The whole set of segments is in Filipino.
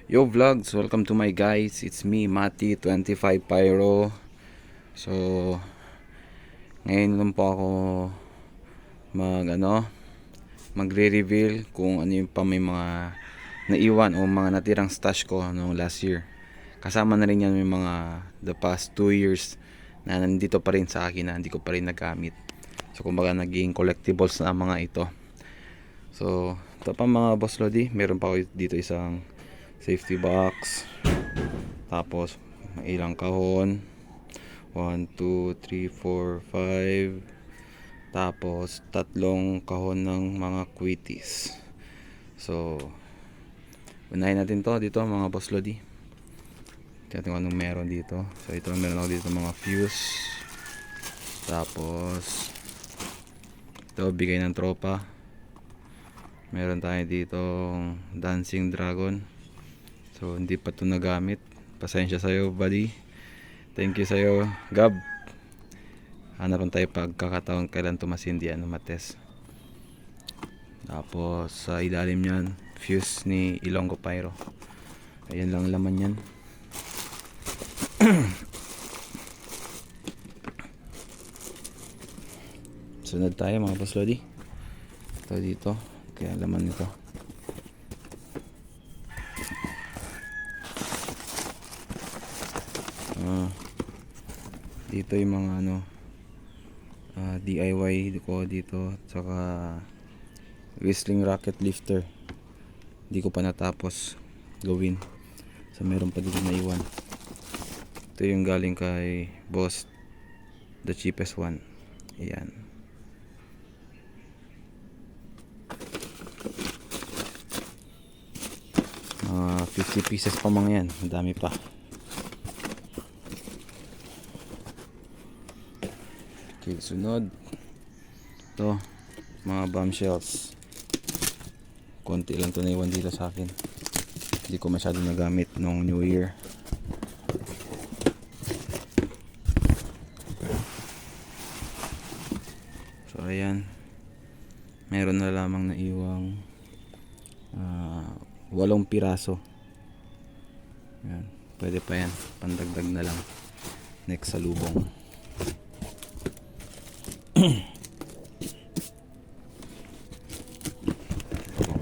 Yo vlogs, welcome to my guys. It's me, Mati 25 Pyro. So, ngayon lang po ako magre-reveal kung ano yung pa may mga naiwan o mga natirang stash ko noong last year. Kasama na rin yan yung mga the past 2 years na nandito pa rin sa akin na hindi ko pa rin nagamit. So, kumbaga naging collectibles na mga ito. So, ito pa mga boss Lodi, meron pa ako dito isang safety box, tapos ilang kahon, 1, 2, 3, 4, 5, tapos tatlong kahon ng mga quitties. So unahin natin to dito mga boss Lodi. Tingnan ko anong meron dito. So ito meron ako dito mga fuse, tapos ito bigay ng tropa. Meron tayo dito dancing dragon. So hindi pa ito nagamit. Pasensya sa'yo buddy. Thank you sa'yo Gab. Hanapan tayo pagkakataon kailan ito masindi matest. Tapos sa ilalim nyan fuse ni Ilonggo Pyro. Ayan lang laman yan. Sunod tayo mga boss Lodi. Ito dito. Kaya laman nito. Dito yung mga DIY ko dito, saka whistling rocket lifter hindi ko pa natapos gawin, so meron pa dito naiwan. Ito yung galing kay boss, the cheapest one. Ayan, mga 50 pieces pa mga yan, ang dami pa. Okay, sunod ito mga bombshells. Konti lang ito naiwan dito sa akin, hindi ko masyado nagamit noong New Year. So ayan, meron na lamang naiwang 8 piraso. Ayan, pwede pa yan, pandagdag na lang next sa lubong.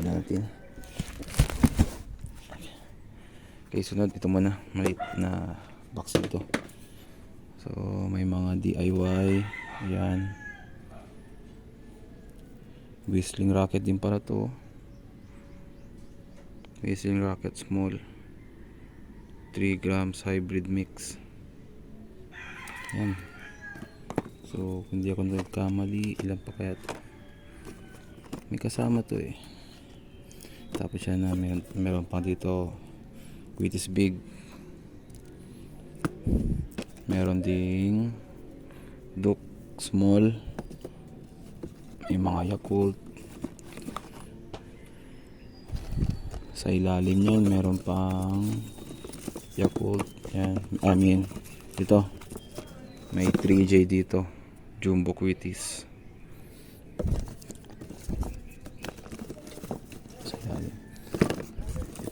Natin. Okay, sunod ito muna, maliit na box nito. So may mga DIY. Ayan, whistling rocket din para to. Whistling rocket small 3 grams hybrid mix. Ayan. So kung di ako nagkamali, ilan pa kaya to? May kasama to eh. Tapos yan na meron pa dito Quitties big. Meron ding Duke small. May mga Yakult. Sa ilalim yun meron pang Yakult. Yan. Dito may 3J dito, Jumbo Quitties.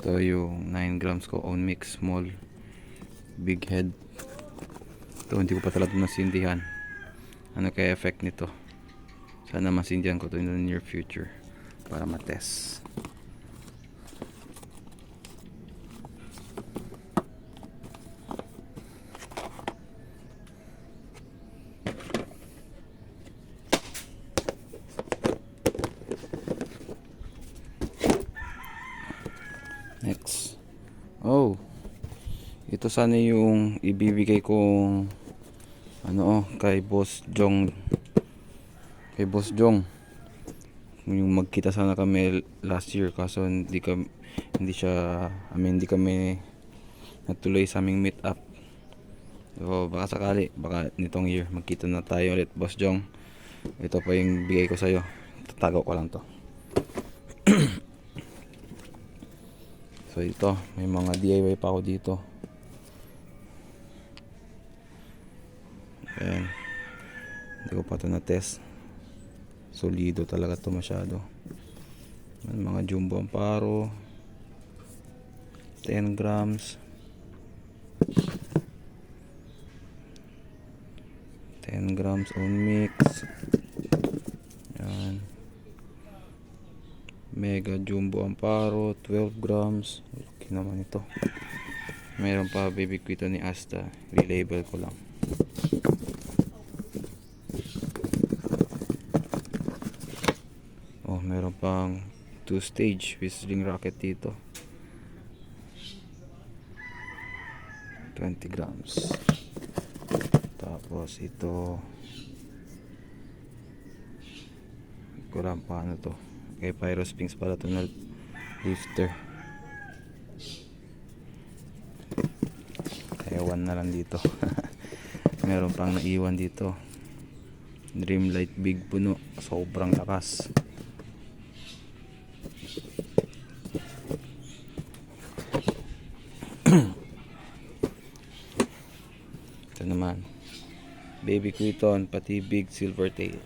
Ito yung 9 grams ko own mix small big head. Ito hindi ko pa talaga nasindihan ano kaya effect nito. Sana masindihan ko ito in the near future para matest. Next, ito sana yung ibibigay kong kay Boss Jong. Kay Boss Jong, yung magkita sana kami last year, kaso hindi kami natuloy sa aming meet up. So baka sakali, baka nitong year magkita na tayo ulit Boss Jong. Ito pa yung bigay ko sa'yo, tatago ko lang to. So ito, may mga DIY pa ako dito. Ayan, hindi ko pa ito na-test. Solido talaga ito masyado. Mga Jumbo Amparo. 10 grams. 10 grams on mix. Yan. Mega Jumbo Amparo 12 grams. Okay naman ito. Meron pa baby quito ni Asta. Relabel ko lang. Oh, meron pang 2 stage whistling rocket dito. 20 grams. Tapos ito kurang paano to. Kay Pyrosphinx pala ito na lifter. Kaya 1 na lang dito. Meron pang naiwan dito. Dreamlight Big puno. Sobrang lakas. Ito naman. Baby Quiton pati Big Silvertail.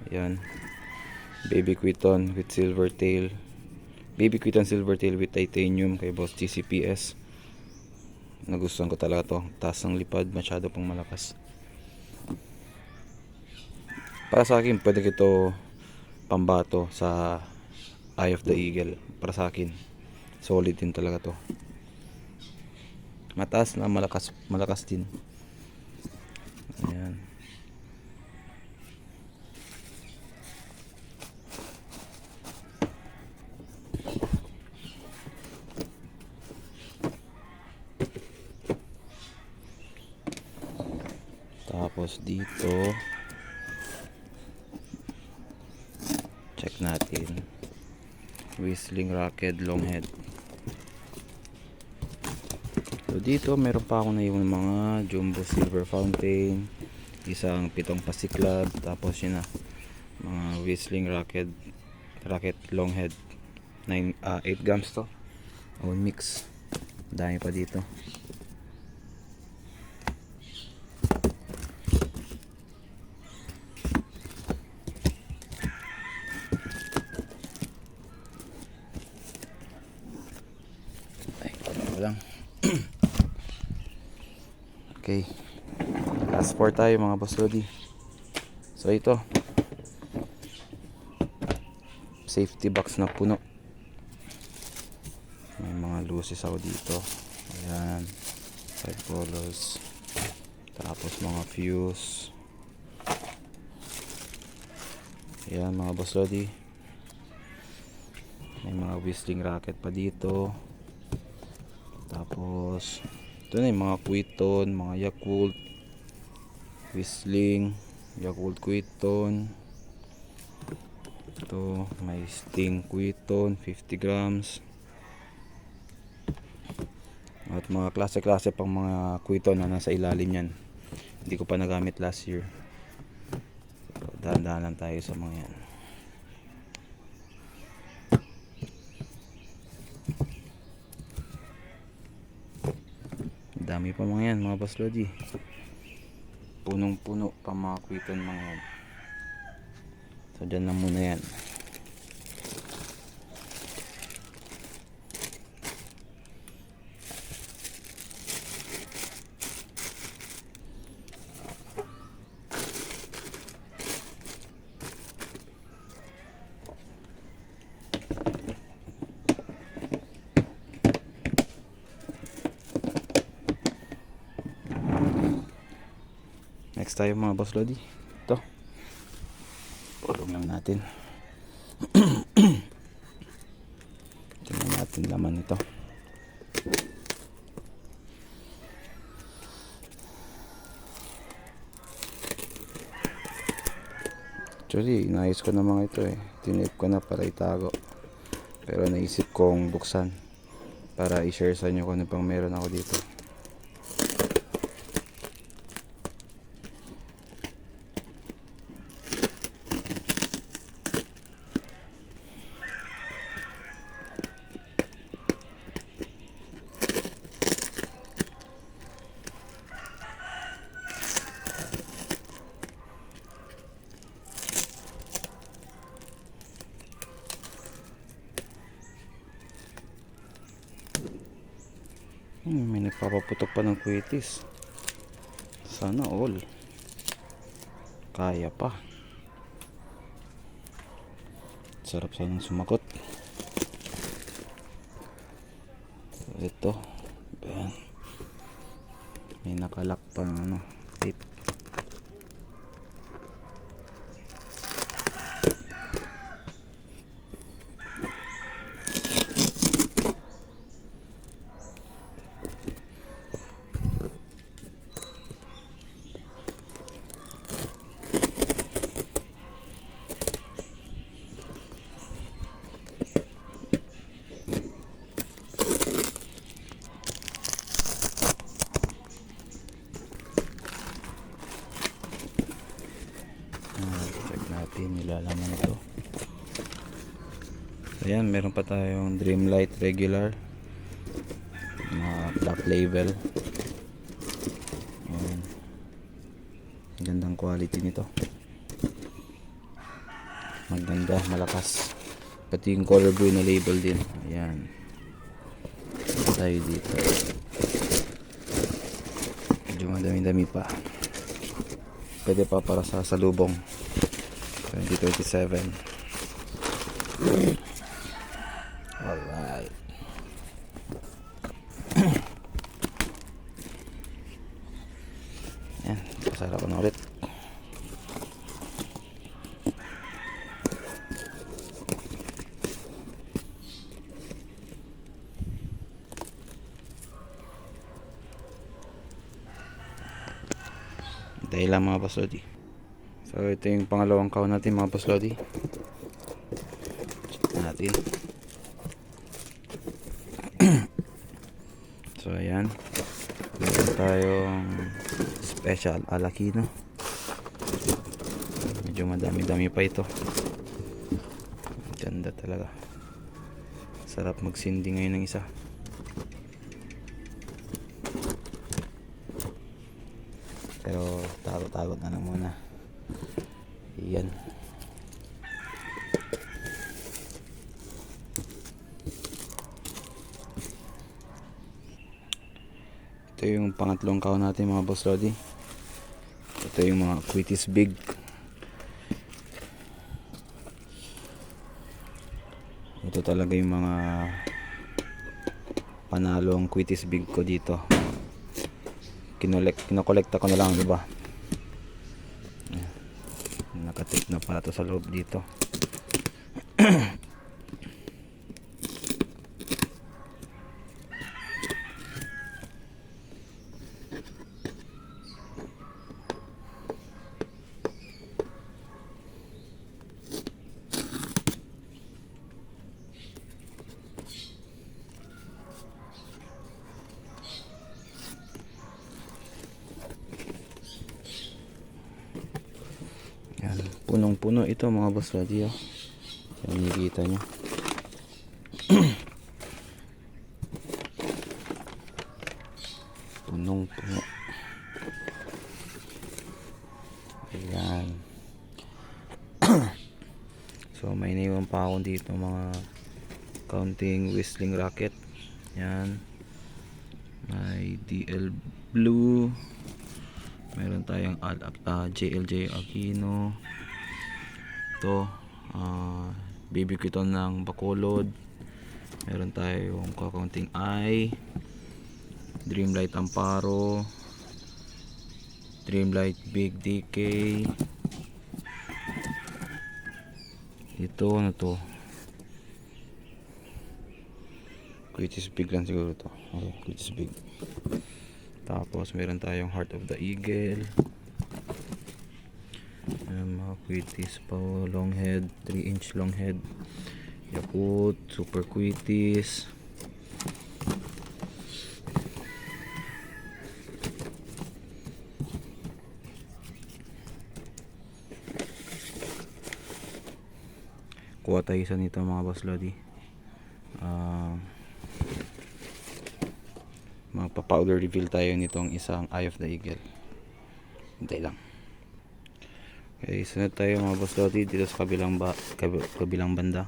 Yan. Baby Quiton with Silvertail. Baby Quiton Silvertail with titanium kay Boss GCPS. Nagustuhan ko talaga to. Taas ng lipad, masyado pang malakas. Para sa akin, pwede ito pambato sa Eye of the Eagle. Para sa akin, solid din talaga to. Mataas na malakas din. Ayan. Tapos dito check natin whistling rocket long head. So dito meron pa ako na yung mga jumbo silver fountain, isang pitong pasiklab, tapos yun na mga whistling rocket long head 8 grams to on mix. Dami pa dito. Lang. Okay, last 4 tayo mga boss Lodi. So ito safety box na puno, may mga luces ako dito. Ayan, 5 colors, tapos mga fuse. Ayan mga boss Lodi, may mga whistling rocket pa dito. Tapos ito na yung mga Quiton, mga Yakult, whistling, Yakult Quiton. Ito may Sting Quiton 50 grams. At mga klase-klase pang mga Quiton na nasa ilalim yan. Hindi ko pa nagamit last year. So, dahan-dahan lang tayo sa mga yan. Dami pa mga yan mga boss Lodi. Punong-puno pa mga Quiton mga yan. So dyan lang muna yan. Next tayo mga boss Lodi. Ito. Pulong lang natin. Tingnan natin laman ito. Actually, inayos ko na mga ito eh. Tinip ko na para itago. Pero naisip kong buksan para i-share sa inyo kung ano pang meron ako dito. May nagpapaputok pa ng kwitis. Sana all. Kaya pa. Sarap sanang sumakot. So, ito. Ayan. May nakalak pa ng tape. Check natin nilalaman ito. Ayan, meron pa tayong Dreamlight regular na black label. Ayan. Gandang quality nito. Maganda, malakas. Pati yung color blue na label din. Ayan. Tayo dito. Medyo madami-dami pa. Pwede pa para sa salubong 2027. Alright. Yan, pasara ko na ulit. Dahil lang mga boss Lodi. So ito yung pangalawang count natin mga boss Lodi. Check natin. So ayan, meron tayong special Alakino. Medyo madami-dami pa ito. Ganda talaga. Sarap magsindi ngayon ng isa. Pero tago-tagot na lang muna. Yan. Ito yung pangatlong count natin mga boss Lodi. Ito yung mga Quitis Big. Ito talaga yung mga panalong Quitis Big ko dito. Kinokolekta ko na lang, diba? Nakatape na pala to sa loob dito. Yan, punong-puno ito mga boss Lodi. Yan, nakikita nyo. Punong-puno. Ayan. So may iniwan pa ako dito mga counting whistling rocket. Yan. May DL Blue. Meron tayong JLJ Aquino. Ito BB Kiton ng Bacolod. Meron tayong kakaunting I, Dreamlight Amparo, Dreamlight Big DK. Ito ano to, Quitis Big lang siguro to. Okay, Quitis Big. Tapos meron tayong Heart of the Eagle. Mga Quitis pa, long head, 3-inch long head. Yakult, Super Quitis. Kuha tayo isa nito mga boss Lodi. Magpa-powder reveal tayo nitong isang Eye of the Eagle. Hintay lang. Okay, sunod tayo mga boss Lodi dito sa kabilang banda.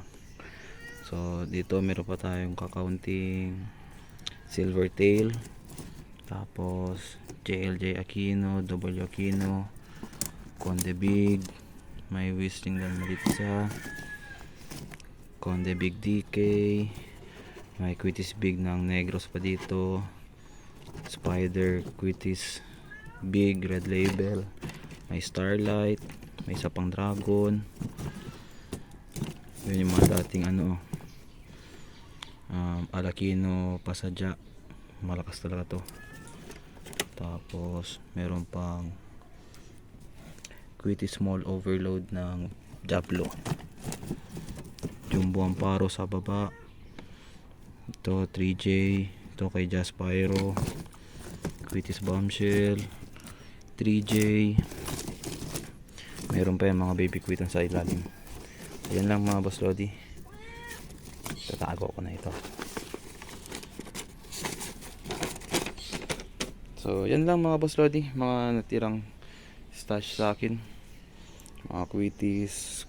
So dito meron pa tayong kakaunting Silvertail, tapos JLJ Aquino, W Aquino, Conde Big, may Whistling lang dito sa Conde Big DK, may Quitis Big ng Negros pa dito, Spider Quitis Big Red Label, may Starlight, may isa pang Dragon. Yun yung mga dating Alakino Pasadya, malakas talaga to. Tapos meron pang Quitty Small Overload ng Diablo, Jumbo Amparo sa baba, ito 3J, ito kay Jaspyro, Quitty's Bombshell, 3J, meron pa yung mga baby quittan sa ilalim. Ayan lang mga boss Lodi, tatago ko na ito. So yan lang mga boss Lodi, mga natirang stash sa akin, mga quitties,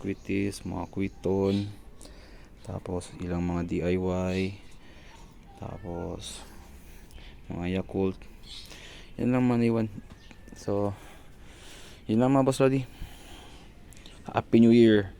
mga quiton, tapos ilang mga DIY, tapos mga Yakult. Yan lang mga naiwan. So yun lang mga boss Lodi, Happy New Year.